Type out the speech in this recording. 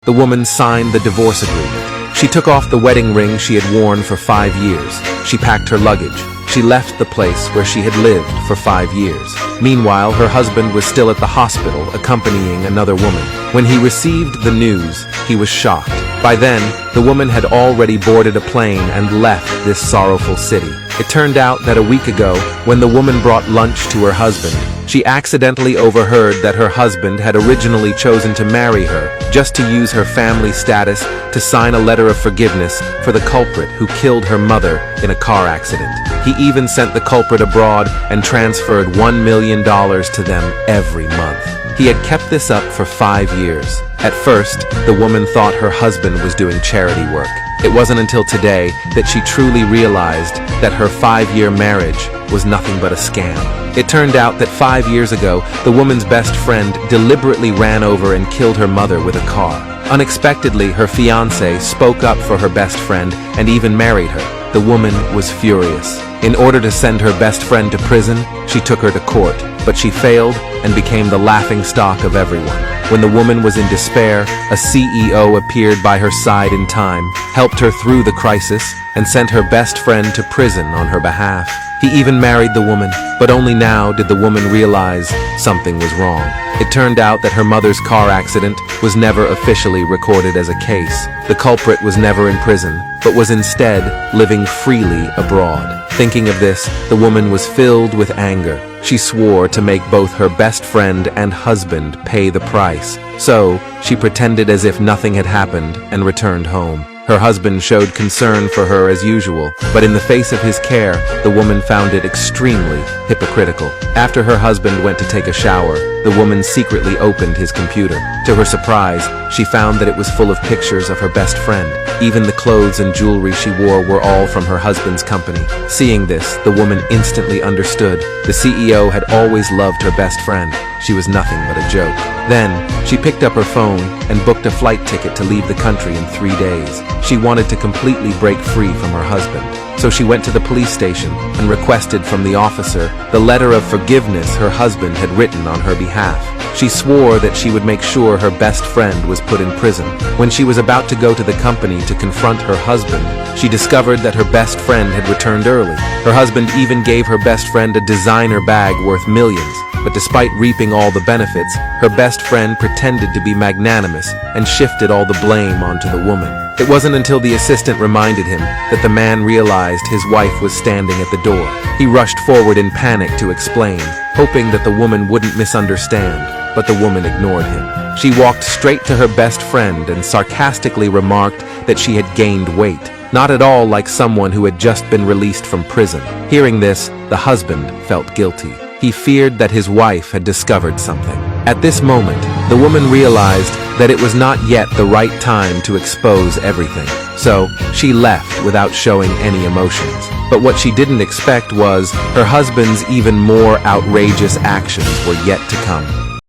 The woman signed the divorce agreement. She took off the wedding ring she had worn for 5 years. She packed her luggage. She left the place where she had lived for 5 years. Meanwhile, her husband was still at the hospital accompanying another woman. When he received the news, he was shocked. By then, the woman had already boarded a plane and left this sorrowful city. It turned out that a week ago, when the woman brought lunch to her husband, she accidentally overheard that her husband had originally chosen to marry her just to use her family status to sign a letter of forgiveness for the culprit who killed her mother in a car accident. He even sent the culprit abroad and transferred $1 million to them every month. He had kept this up for 5 years. At first, the woman thought her husband was doing charity work. It wasn't until today that she truly realized that her 5-year marriage was nothing but a scam. It turned out that 5 years ago, the woman's best friend deliberately ran over and killed her mother with a car. Unexpectedly, her fiancé spoke up for her best friend and even married her. The woman was furious. In order to send her best friend to prison, she took her to court, but she failed and became the laughingstock of everyone. When the woman was in despair, a CEO appeared by her side in time, helped her through the crisis, and sent her best friend to prison on her behalf. He even married the woman, but only now did the woman realize something was wrong. It turned out that her mother's car accident was never officially recorded as a case. The culprit was never in prison, but was instead living freely abroad. Thinking of this, the woman was filled with anger. She swore to make both her best friend and husband pay the price. So, she pretended as if nothing had happened and returned home. Her husband showed concern for her as usual, but in the face of his care, the woman found it extremely hypocritical. After her husband went to take a shower, the woman secretly opened his computer. To her surprise, she found that it was full of pictures of her best friend. Even the clothes and jewelry she wore were all from her husband's company. Seeing this, the woman instantly understood. The CEO had always loved her best friend. She was nothing but a joke. Then, she picked up her phone and booked a flight ticket to leave the country in 3 days. She wanted to completely break free from her husband. So she went to the police station and requested from the officer the letter of forgiveness her husband had written on her behalf. She swore that she would make sure her best friend was put in prison. When she was about to go to the company to confront her husband, she discovered that her best friend had returned early. Her husband even gave her best friend a designer bag worth millions. But despite reaping all the benefits, her best friend pretended to be magnanimous and shifted all the blame onto the woman. It wasn't until the assistant reminded him that the man realized his wife was standing at the door. He rushed forward in panic to explain, hoping that the woman wouldn't misunderstand, but the woman ignored him. She walked straight to her best friend and sarcastically remarked that she had gained weight, not at all like someone who had just been released from prison. Hearing this, the husband felt guilty. He feared that his wife had discovered something. At this moment, the woman realized that it was not yet the right time to expose everything. So, she left without showing any emotions. But what she didn't expect was her husband's even more outrageous actions were yet to come.